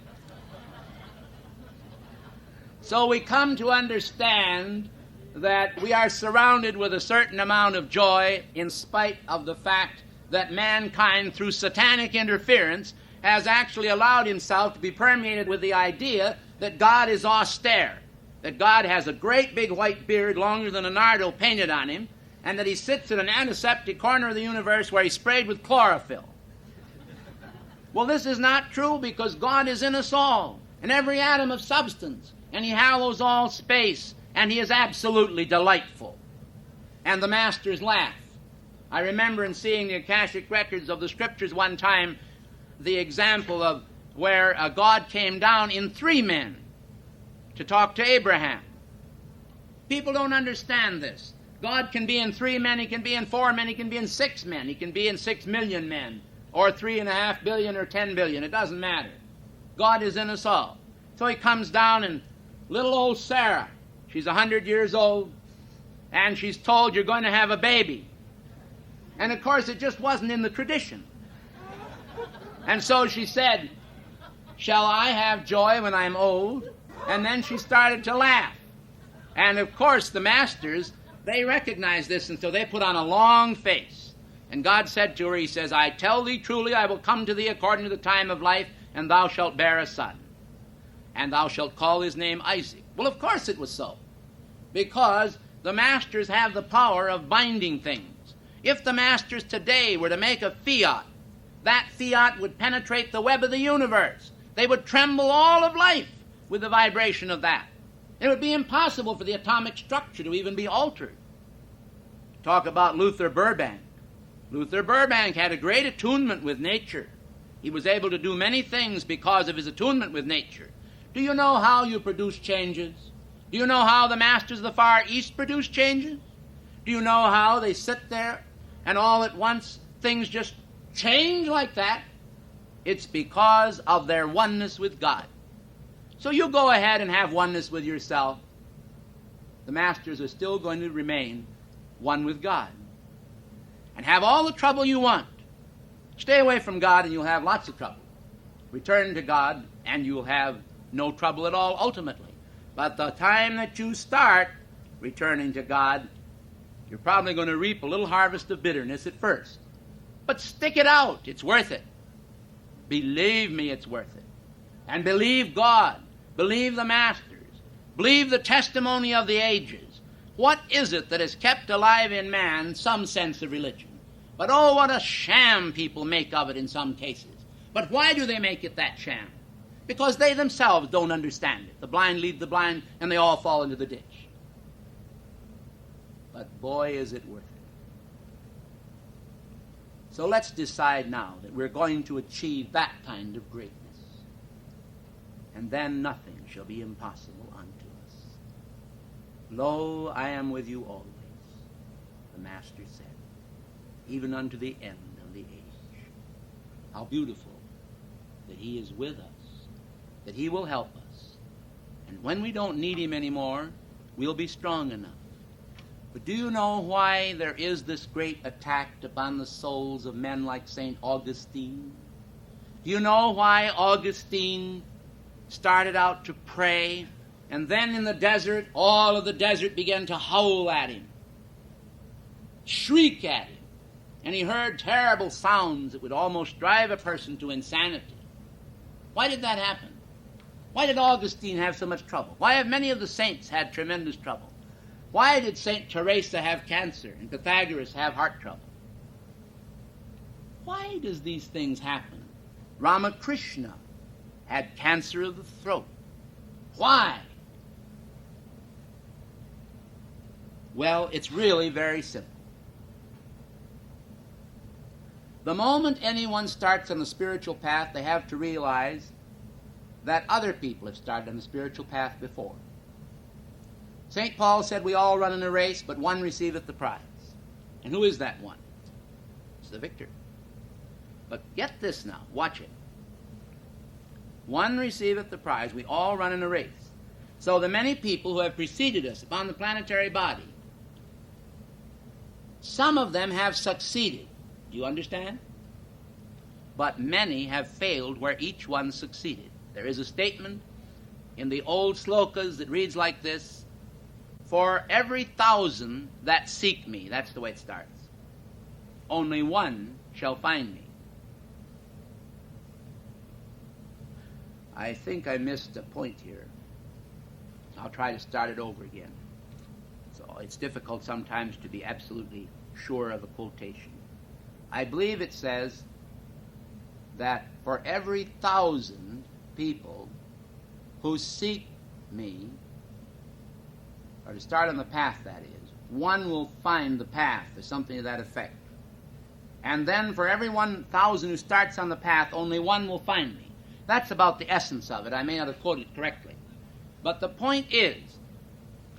So we come to understand that we are surrounded with a certain amount of joy in spite of the fact that mankind, through satanic interference, has actually allowed himself to be permeated with the idea that God is austere, that God has a great big white beard longer than a nardo painted on him, and that he sits in an antiseptic corner of the universe where he's sprayed with chlorophyll. Well, this is not true, because God is in us all, in every atom of substance, and he hallows all space, and he is absolutely delightful. and the masters laugh. I remember in seeing the Akashic records of the scriptures one time, the example of where God came down in 3 men to talk to Abraham. People don't understand this. God can be in 3 men, he can be in 4 men, he can be in 6 men, he can be in 6 million men, or 3.5 billion or 10 billion. It doesn't matter. God is in us all. So he comes down, and little old Sarah, she's 100 years old, and she's told, you're going to have a baby. And of course it just wasn't in the tradition. And so she said, shall I have joy when I'm old? And then she started to laugh. And of course the masters, they recognized this, and so they put on a long face. And God said to her, he says, I tell thee truly, I will come to thee according to the time of life, and thou shalt bear a son. And thou shalt call his name Isaac. Well, of course it was so. Because the masters have the power of binding things. If the masters today were to make a fiat, that fiat would penetrate the web of the universe. They would tremble all of life with the vibration of that. It would be impossible for the atomic structure to even be altered. Talk about Luther Burbank. Luther Burbank had a great attunement with nature. He was able to do many things because of his attunement with nature. Do you know how you produce changes? Do you know how the masters of the Far East produce changes? Do you know how they sit there and all at once things just change like that? It's because of their oneness with God. So you go ahead and have oneness with yourself. The masters are still going to remain one with God. And have all the trouble you want. Stay away from God and you'll have lots of trouble. Return to God and you'll have no trouble at all ultimately. But the time that you start returning to God, you're probably going to reap a little harvest of bitterness at first. But stick it out. It's worth it. Believe me, it's worth it. And believe God. Believe the masters. Believe the testimony of the ages. What is it that has kept alive in man some sense of religion? But oh, what a sham people make of it in some cases. But why do they make it that sham? Because they themselves don't understand it. The blind lead the blind, and they all fall into the ditch. But boy, is it worth it. So let's decide now that we're going to achieve that kind of greatness. And then nothing shall be impossible unto us. Lo, I am with you always, the Master said, even unto the end of the age. How beautiful that he is with us, that he will help us. And when we don't need him anymore, we'll be strong enough. But do you know why there is this great attack upon the souls of men like St. Augustine? Do you know why Augustine started out to pray, and then in the desert, all of the desert began to howl at him, shriek at him, and he heard terrible sounds that would almost drive a person to insanity? Why did that happen? Why did Augustine have so much trouble? Why have many of the saints had tremendous trouble? Why did St. Teresa have cancer and Pythagoras have heart trouble? Why does these things happen? Ramakrishna had cancer of the throat. Why? Well, it's really very simple. The moment anyone starts on the spiritual path, they have to realize that other people have started on the spiritual path before. St. Paul said we all run in a race, but one receiveth the prize. And who is that one? It's the victor. But get this now, watch it. One receiveth the prize. We all run in a race. So the many people who have preceded us upon the planetary body, some of them have succeeded. Do you understand? But many have failed where each one succeeded. There is a statement in the old slokas that reads like this: for every 1,000 that seek me, that's the way it starts, only one shall find me. I think I missed a point here. I'll try to start it over again. So it's difficult sometimes to be absolutely sure of a quotation. I believe it says that for every 1,000 people who seek me, or to start on the path, that is, one will find the path, or something to that effect. And then for every 1,000 who starts on the path, only one will find me. That's about the essence of it. I may not have quoted correctly. But the point is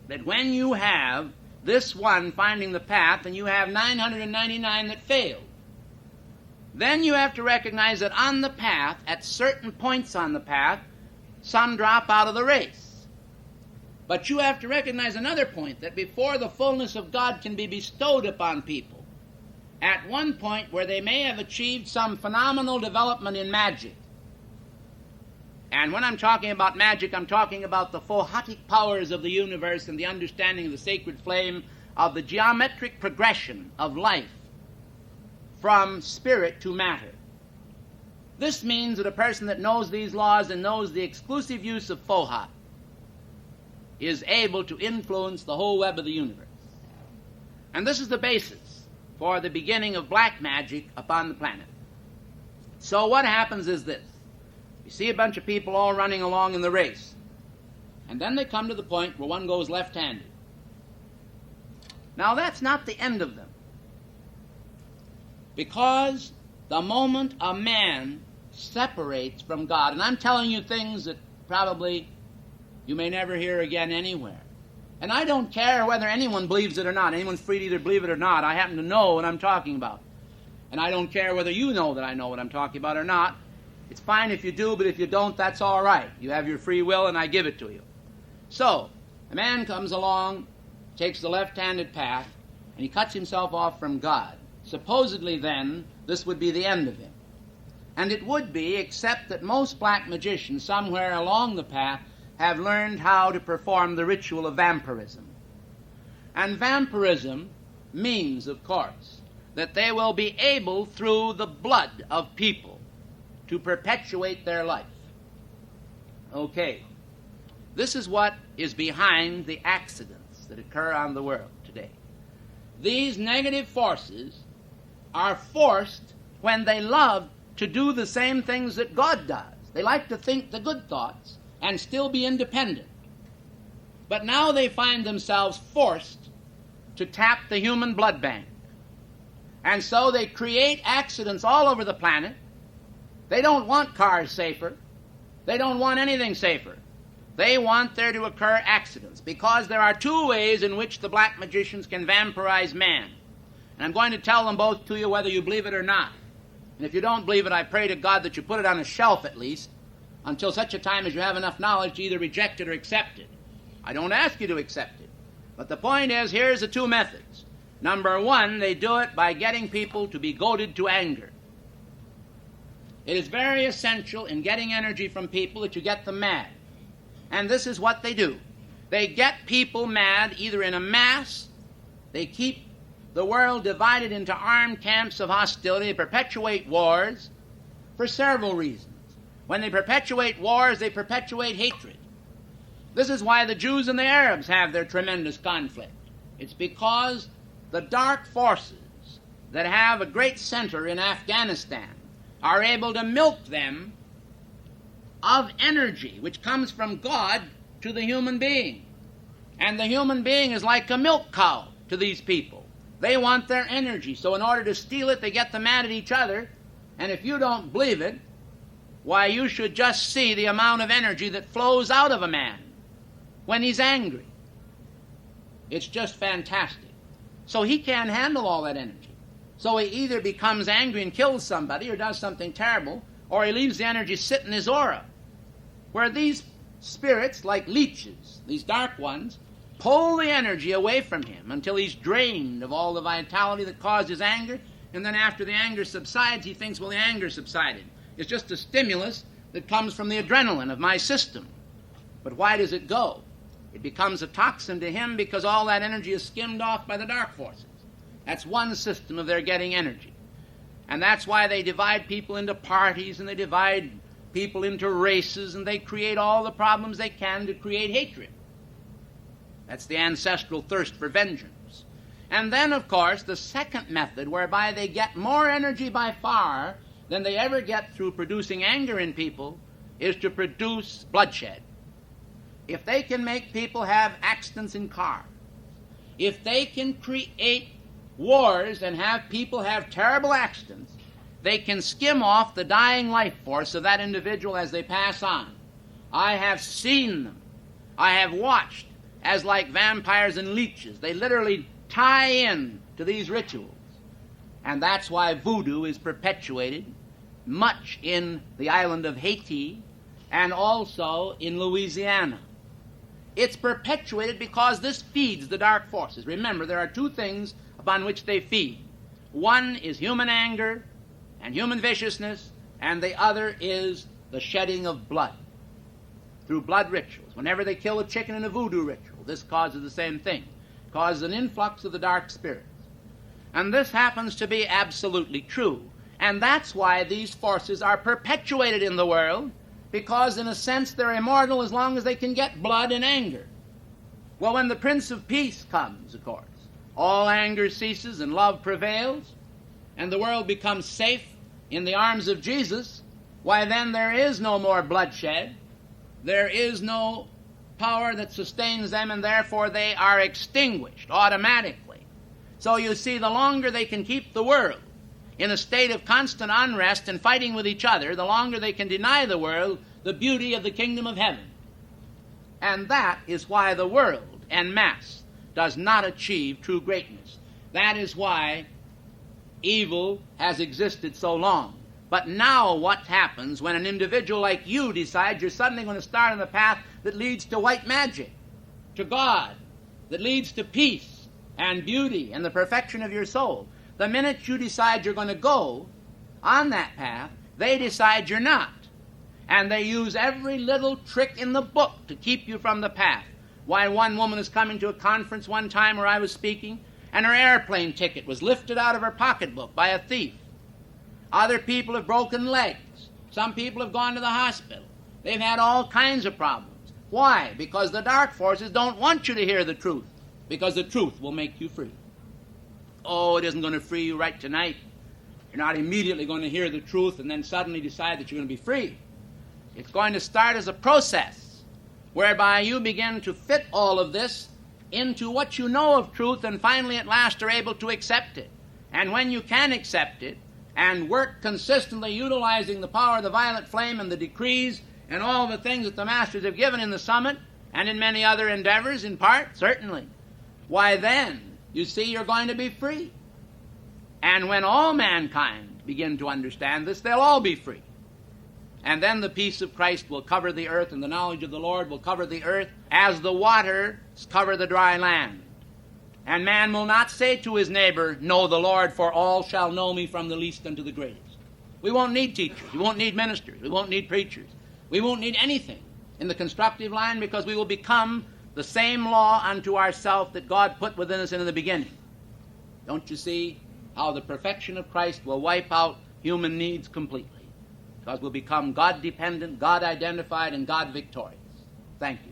that when you have this one finding the path and you have 999 that failed, then you have to recognize that on the path, at certain points on the path, some drop out of the race. But you have to recognize another point, that before the fullness of God can be bestowed upon people, at one point where they may have achieved some phenomenal development in magic. And when I'm talking about magic, I'm talking about the photic powers of the universe and the understanding of the sacred flame of the geometric progression of life from spirit to matter. This means that a person that knows these laws and knows the exclusive use of phohat is able to influence the whole web of the universe. And this is the basis for the beginning of black magic upon the planet. So what happens is this. You see a bunch of people all running along in the race. And then they come to the point where one goes left-handed. Now that's not the end of them. Because the moment a man separates from God, and I'm telling you things that probably you may never hear again anywhere. And I don't care whether anyone believes it or not. Anyone's free to either believe it or not. I happen to know what I'm talking about. And I don't care whether you know that I know what I'm talking about or not. It's fine if you do, but if you don't, that's all right. You have your free will, and I give it to you. So, a man comes along, takes the left-handed path, and he cuts himself off from God. Supposedly, then, this would be the end of him. And it would be, except that most black magicians somewhere along the path have learned how to perform the ritual of vampirism. And vampirism means, of course, that they will be able, through the blood of people, to perpetuate their life. Okay. This is what is behind the accidents that occur on the world today. These negative forces are forced when they love to do the same things that God does. They like to think the good thoughts and still be independent. But now they find themselves forced to tap the human blood bank. And so they create accidents all over the planet. They don't want cars safer. They don't want anything safer. They want there to occur accidents, because there are two ways in which the black magicians can vampirize man. And I'm going to tell them both to you whether you believe it or not. And if you don't believe it, I pray to God that you put it on a shelf at least, until such a time as you have enough knowledge to either reject it or accept it. I don't ask you to accept it. But the point is, here's the two methods. Number one, they do it by getting people to be goaded to anger. It is very essential in getting energy from people that you get them mad. And this is what they do. They get people mad either in a mass. They keep the world divided into armed camps of hostility. They perpetuate wars for several reasons. When they perpetuate wars, they perpetuate hatred. This is why the Jews and the Arabs have their tremendous conflict. It's because the dark forces that have a great center in Afghanistan are able to milk them of energy which comes from God to the human being. And the human being is like a milk cow to these people. They want their energy, so in order to steal it, they get them mad at each other. And if you don't believe it, why, you should just see the amount of energy that flows out of a man when he's angry. It's just fantastic. So he can't handle all that energy. So he either becomes angry and kills somebody or does something terrible, or he leaves the energy sit in his aura, where these spirits, like leeches, these dark ones, pull the energy away from him until he's drained of all the vitality that caused his anger, and then after the anger subsides, he thinks, well, the anger subsided. It's just a stimulus that comes from the adrenaline of my system. But why does it go? It becomes a toxin to him because all that energy is skimmed off by the dark forces. That's one system of their getting energy. And that's why they divide people into parties, and they divide people into races, and they create all the problems they can to create hatred. That's the ancestral thirst for vengeance. And then, of course, the second method, whereby they get more energy by far than they ever get through producing anger in people, is to produce bloodshed. If they can make people have accidents in cars, if they can create wars and have people have terrible accidents, they can skim off the dying life force of that individual as they pass on. I have seen them. I have watched as like vampires and leeches. They literally tie in to these rituals. And that's why voodoo is perpetuated much in the island of Haiti and also in Louisiana. It's perpetuated because this feeds the dark forces. Remember, there are two things upon which they feed. One is human anger and human viciousness, and the other is the shedding of blood through blood rituals. Whenever they kill a chicken in a voodoo ritual, this causes the same thing. It causes an influx of the dark spirits. And this happens to be absolutely true. And that's why these forces are perpetuated in the world, because in a sense they're immortal as long as they can get blood and anger. Well, when the Prince of Peace comes, of course, all anger ceases and love prevails, and the world becomes safe in the arms of Jesus, why then there is no more bloodshed, there is no power that sustains them, and therefore they are extinguished automatically. So you see, the longer they can keep the world in a state of constant unrest and fighting with each other, the longer they can deny the world the beauty of the kingdom of heaven. And that is why the world en masse does not achieve true greatness. That is why evil has existed so long. But now what happens when an individual like you decides you're suddenly going to start on the path that leads to white magic, to God, that leads to peace and beauty and the perfection of your soul? The minute you decide you're going to go on that path, they decide you're not. And they use every little trick in the book to keep you from the path. Why, one woman is coming to a conference one time where I was speaking, and her airplane ticket was lifted out of her pocketbook by a thief. Other people have broken legs. Some people have gone to the hospital. They've had all kinds of problems. Why? Because the dark forces don't want you to hear the truth, because the truth will make you free. Oh, it isn't going to free you right tonight. You're not immediately going to hear the truth and then suddenly decide that you're going to be free. It's going to start as a process whereby you begin to fit all of this into what you know of truth, and finally at last are able to accept it. And when you can accept it and work consistently utilizing the power of the violet flame and the decrees and all the things that the masters have given in the summit and in many other endeavors, in part, certainly, why then, you see, you're going to be free. And when all mankind begin to understand this, they'll all be free. And then the peace of Christ will cover the earth, and the knowledge of the Lord will cover the earth as the waters cover the dry land. And man will not say to his neighbor, "Know the Lord, for all shall know me from the least unto the greatest." We won't need teachers. We won't need ministers. We won't need preachers. We won't need anything in the constructive line, because we will become the same law unto ourselves that God put within us in the beginning. Don't you see how the perfection of Christ will wipe out human needs completely? Because we'll become God-dependent, God-identified, and God-victorious. Thank you.